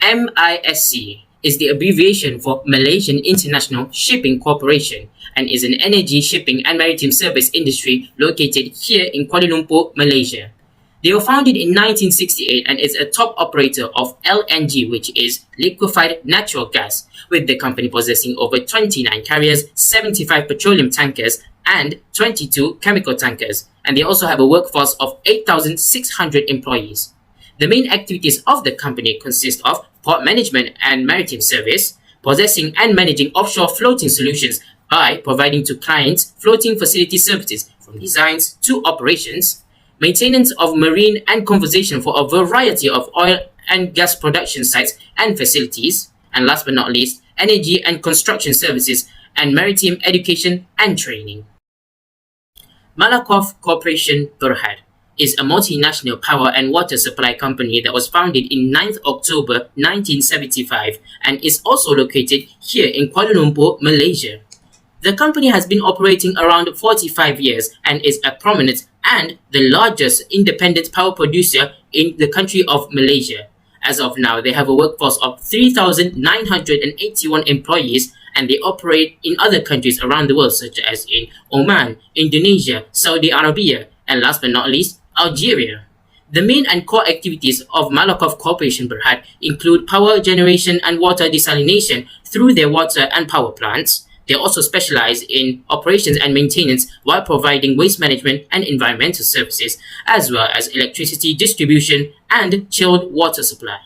MISC is the abbreviation for Malaysian International Shipping Corporation and is an energy, shipping and maritime service industry located here in Kuala Lumpur, Malaysia. They were founded in 1968 and is a top operator of LNG, which is liquefied natural gas, with the company possessing over 29 carriers, 75 petroleum tankers and 22 chemical tankers, and they also have a workforce of 8,600 employees. The main activities of the company consist of port management and maritime service, possessing and managing offshore floating solutions by providing to clients floating facility services from designs to operations, maintenance of marine and conservation for a variety of oil and gas production sites and facilities, and last but not least, energy and construction services and maritime education and training. Malakoff Corporation Berhad is a multinational power and water supply company that was founded in 9th October 1975 and is also located here in Kuala Lumpur, Malaysia. The company has been operating around 45 years and is a prominent and the largest independent power producer in the country of Malaysia. As of now, they have a workforce of 3,981 employees and they operate in other countries around the world such as in Oman, Indonesia, Saudi Arabia, and last but not least, Algeria. The main and core activities of Malakoff Corporation Berhad include power generation and water desalination through their water and power plants. They also specialize in operations and maintenance while providing waste management and environmental services, as well as electricity distribution and chilled water supply.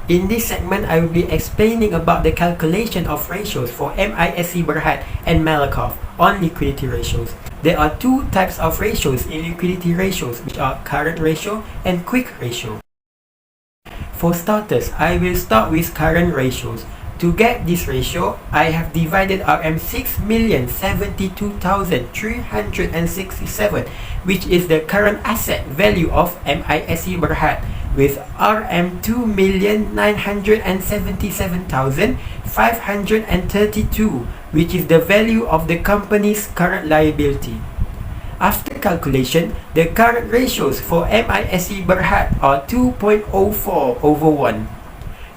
In this segment, I will be explaining about the calculation of ratios for MISC Berhad and Malakoff on liquidity ratios. There are two types of ratios in liquidity ratios, which are current ratio and quick ratio. For starters, I will start with current ratios. To get this ratio, I have divided RM6,072,367, which is the current asset value of MISC Berhad, with RM2,977,532, which is the value of the company's current liability. After calculation, the current ratios for MISC Berhad are 2.04/1.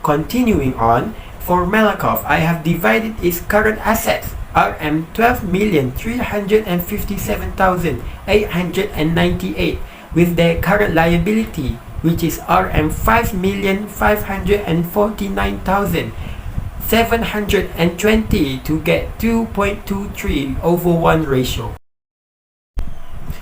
Continuing on, for Malakoff, I have divided its current assets RM12,357,898 with their current liability, which is RM5,549,720 to get 2.23/1 ratio.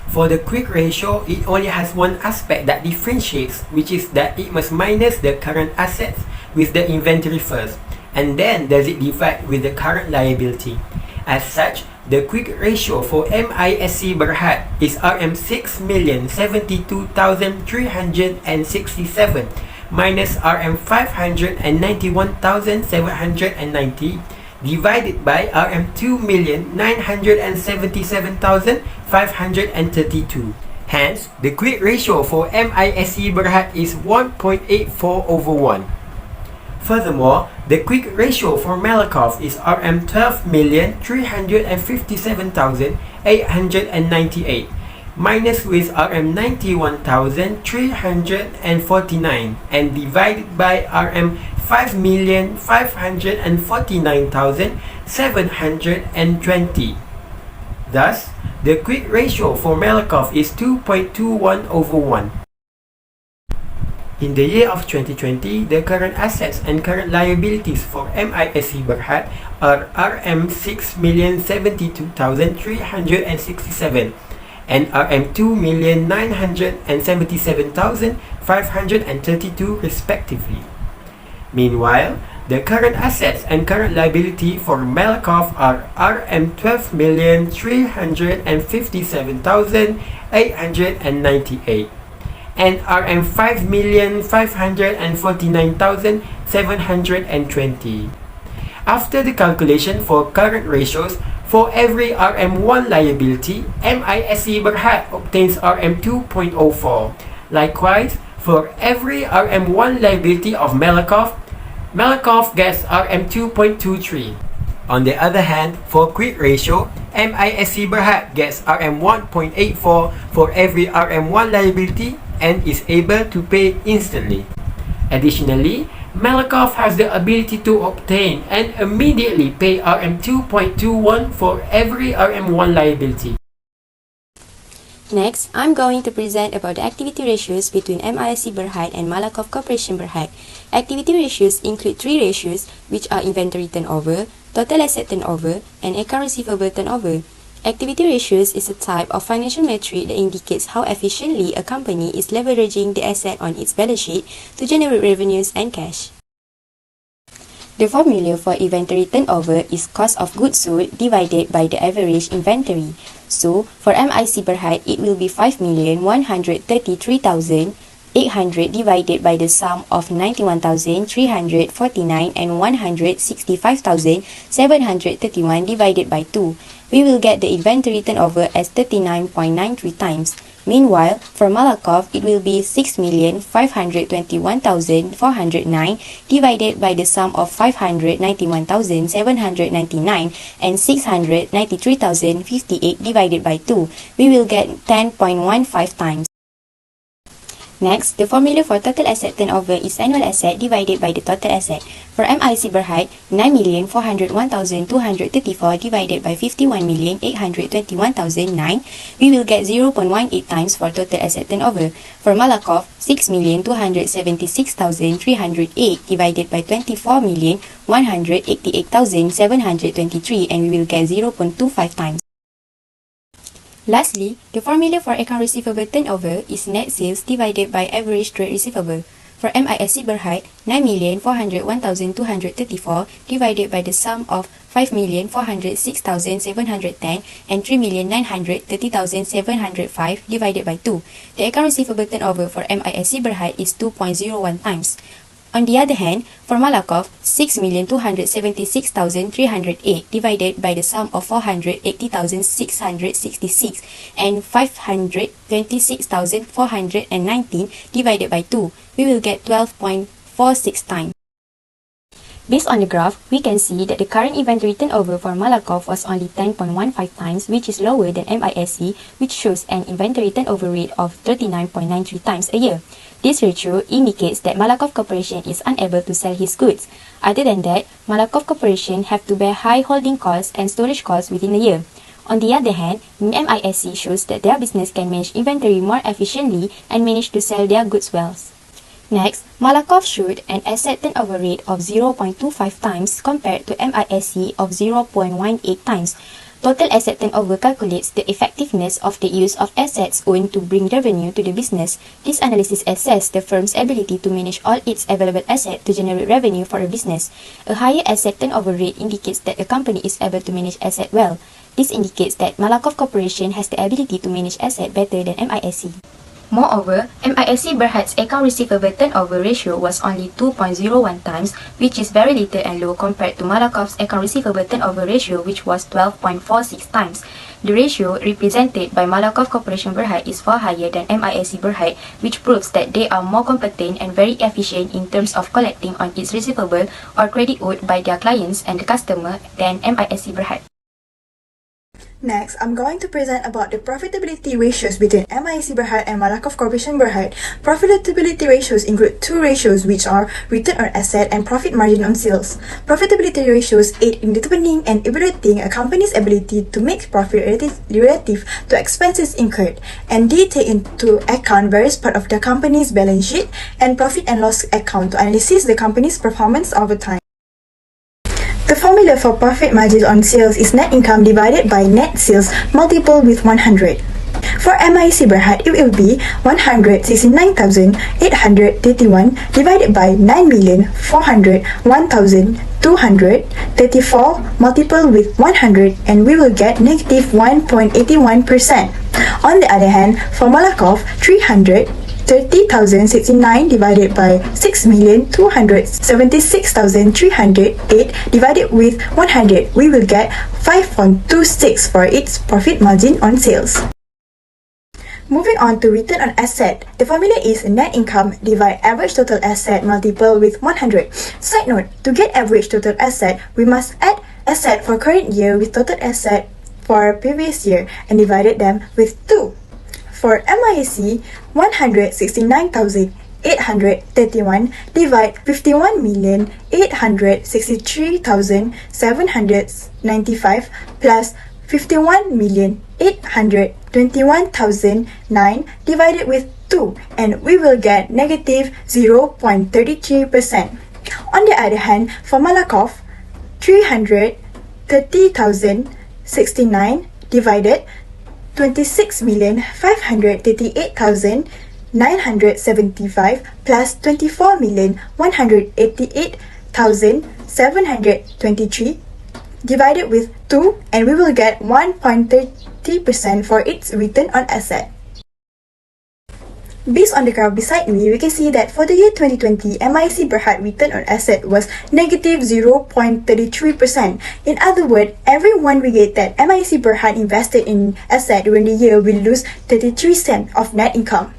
For the quick ratio, it only has one aspect that differentiates, which is that it must minus the current assets with the inventory first, and then does it divide with the current liability. As such, the quick ratio for MISC Berhad is RM6,072,367 minus RM591,790 divided by RM2,977,532. Hence, the quick ratio for MISC Berhad is 1.84/1. Furthermore, the quick ratio for Malakoff is RM12,357,898 minus with RM91,349 and divided by RM5,549,720. Thus, the quick ratio for Malakoff is 2.21/1. In the year of 2020, the current assets and current liabilities for MISC Berhad are RM6,072,367 and RM2,977,532 respectively. Meanwhile, the current assets and current liability for Malakoff are RM12,357,898 and RM 5,549,720. After the calculation for current ratios, for every RM1 liability, MISC Berhad obtains RM 2.04. Likewise, for every RM1 liability of Malakoff gets RM 2.23. On the other hand, for quick ratio, MISC Berhad gets RM 1.84 for every RM1 liability and is able to pay instantly. Additionally, Malakoff has the ability to obtain and immediately pay RM 2.21 for every RM1 liability. Next, I'm going to present about the activity ratios between MISC Berhad and Malakoff Corporation Berhad. Activity ratios include three ratios, which are inventory turnover, total asset turnover, and account receivable turnover. Activity ratios is a type of financial metric that indicates how efficiently a company is leveraging the asset on its balance sheet to generate revenues and cash. The formula for inventory turnover is cost of goods sold divided by the average inventory. So, for MIC Berhad, it will be 5,133,800 divided by the sum of 91,349 and 165,731 divided by 2. We will get the inventory turnover as 39.93 times. Meanwhile, for Malakoff, it will be 6,521,409 divided by the sum of 591,799 and 693,058 divided by 2. We will get 10.15 times. Next, the formula for total asset turnover is annual asset divided by the total asset. For MIC Berhad, 9,401,234 divided by 51,821,009, we will get 0.18 times for total asset turnover. For Malakoff, 6,276,308 divided by 24,188,723, and we will get 0.25 times. Lastly, the formula for account receivable turnover is net sales divided by average trade receivable. For MISC Berhad, 9,401,234 divided by the sum of 5,406,710 and 3,930,705 divided by 2. The account receivable turnover for MISC Berhad is 2.01 times. On the other hand, for Malakoff, 6,276,308 divided by the sum of 480,666 and 526,419 divided by 2, we will get 12.46 times. Based on the graph, we can see that the current inventory turnover for Malakoff was only 10.15 times, which is lower than MISC, which shows an inventory turnover rate of 39.93 times a year. This ratio indicates that Malakoff Corporation is unable to sell his goods. Other than that, Malakoff Corporation have to bear high holding costs and storage costs within a year. On the other hand, MISC shows that their business can manage inventory more efficiently and manage to sell their goods well. Next, Malakoff showed an asset turnover rate of 0.25 times compared to MISC of 0.18 times. Total asset turnover calculates the effectiveness of the use of assets owned to bring revenue to the business. This analysis assesses the firm's ability to manage all its available assets to generate revenue for a business. A higher asset turnover rate indicates that a company is able to manage assets well. This indicates that Malakoff Corporation has the ability to manage assets better than MISC. Moreover, MISC Berhad's account receivable turnover ratio was only 2.01 times, which is very little and low compared to Malakoff's account receivable turnover ratio, which was 12.46 times. The ratio represented by Malakoff Corporation Berhad is far higher than MISC Berhad, which proves that they are more competent and very efficient in terms of collecting on its receivable or credit owed by their clients and the customer than MISC Berhad. Next, I'm going to present about the profitability ratios between MISC Berhad and Malakoff Corporation Berhad. Profitability ratios include two ratios, which are return on asset and profit margin on sales. Profitability ratios aid in determining and evaluating a company's ability to make profit relative to expenses incurred, and they take into account various parts of the company's balance sheet and profit and loss account to analyze the company's performance over time. The formula for profit margin on sales is net income divided by net sales multiplied with 100. For MISC Berhad, it will be 169,831 divided by 9,401,234 multiplied with 100, and we will get negative 1.81%. On the other hand, for Malakoff, 300 30,069 divided by 6,276,308 divided with 100, we will get 5.26 for its profit margin on sales. Moving on to return on asset, the formula is net income divide average total asset multiple with 100. Side note, to get average total asset, we must add asset for current year with total asset for previous year and divided them with 2. For MISC, 169,831 divide 51,863,795 plus 51,821,009 divided with 2, and we will get negative 0.33%. On the other hand, for Malakoff, 330,069 divided 26,538,975 plus 24,188,723 divided with 2, and we will get 1.30% for its return on asset. Based on the graph beside me, we can see that for the year 2020, MISC Berhad return on asset was negative 0.33%. In other words, every 1 ringgit that MISC Berhad invested in asset during the year will lose 33 cents of net income.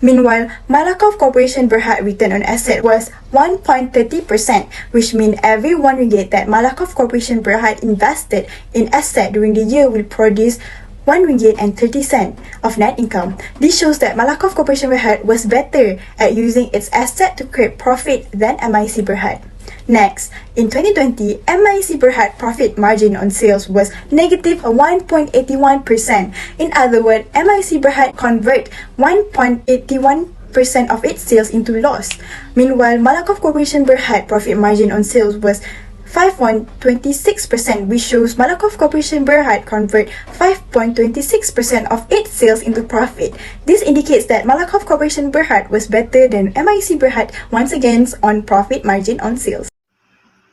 Meanwhile, Malakoff Corporation Berhad return on asset was 1.30%, which means every 1 ringgit that Malakoff Corporation Berhad invested in asset during the year will produce 1 ringgit and 30 cents of net income. This shows that Malakoff Corporation Berhad was better at using its asset to create profit than MISC Berhad. Next, in 2020, MISC Berhad profit margin on sales was negative 1.81%. In other words, MISC Berhad convert 1.81% of its sales into loss. Meanwhile, Malakoff Corporation Berhad profit margin on sales was 5.26%, which shows Malakoff Corporation Berhad convert 5.26% of its sales into profit. This indicates that Malakoff Corporation Berhad was better than MISC Berhad once again on profit margin on sales.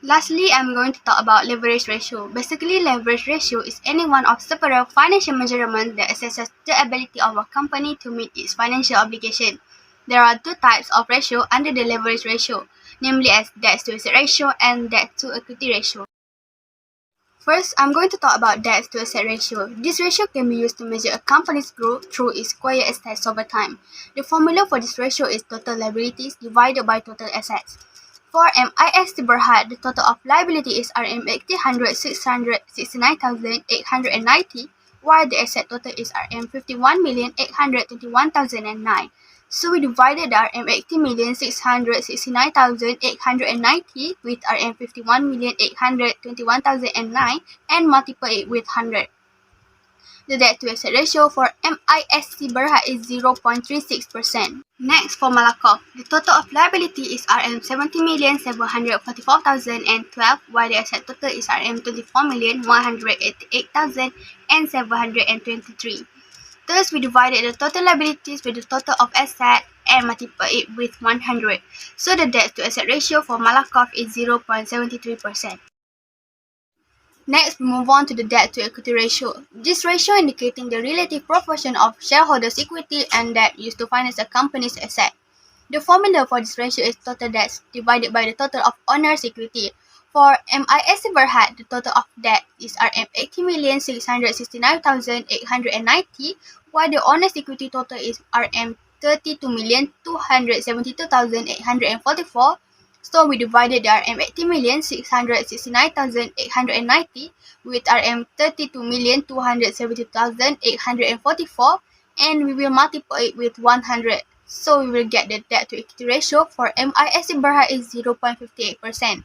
Lastly, I'm going to talk about leverage ratio. Basically, leverage ratio is any one of several financial measurements that assesses the ability of a company to meet its financial obligation. There are 2 types of ratio under the leverage ratio, namely as debt to asset ratio and debt to equity ratio. First, I'm going to talk about debt to asset ratio. This ratio can be used to measure a company's growth through its acquired assets over time. The formula for this ratio is total liabilities divided by total assets. For MISC Berhad, the total of liability is RM 669,890, while the asset total is RM 51,821,009. So we divided the RM 80,669,890 with RM 51,821,009 and multiply it with 100. The debt to asset ratio for MISC Berhad is 0.36%. Next, for Malakoff, the total of liability is RM 70,744,012, while the asset total is RM 24,188,723. Thus, we divided the total liabilities with the total of asset and multiply it with 100. So the debt to asset ratio for Malakoff is 0.73%. Next, we move on to the debt to equity ratio. This ratio indicating the relative proportion of shareholders' equity and debt used to finance a company's asset. The formula for this ratio is total debt divided by the total of owners' equity. For MISC Berhad, the total of debt is RM 80,669,890, while the owners' equity total is RM 32,272,844. So we divided the RM 80,669,890 with RM 32,272,844, and we will multiply it with 100. So we will get the debt to equity ratio for MISC Berhad is 0.58%.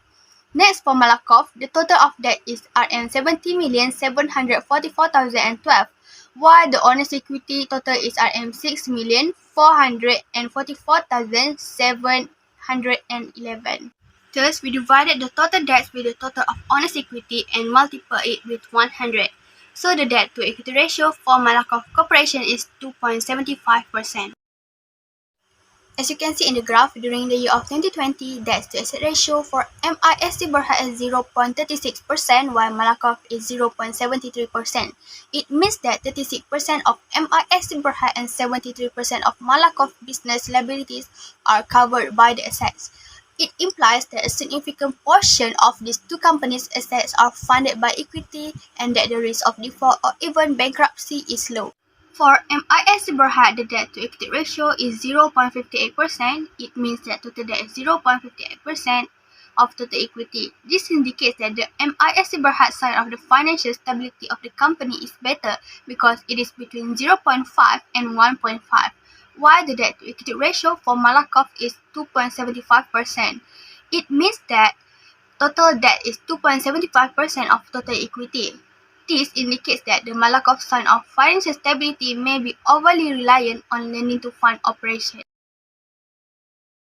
Next, for Malakoff, the total of debt is RM 70,744,012, while the owners' equity total is RM 6,444,711. Thus, we divided the total debt with the total of owners' equity and multiply it with 100. So the debt to equity ratio for Malakoff Corporation is 2.75%. As you can see in the graph, during the year of 2020, debt to asset ratio for MISC Berhad is 0.36%, while Malakoff is 0.73%. It means that 36% of MISC Berhad and 73% of Malakoff business liabilities are covered by the assets. It implies that a significant portion of these two companies' assets are funded by equity and that the risk of default or even bankruptcy is low. For MISC Berhad, the debt-to-equity ratio is 0.58%. It means that total debt is 0.58% of total equity. This indicates that the MISC Berhad side of the financial stability of the company is better because it is between 0.5 and 1.5, while the debt-to-equity ratio for Malakoff is 2.75%. It means that total debt is 2.75% of total equity. This indicates that the Malakoff sign of financial stability may be overly reliant on lending to fund operations.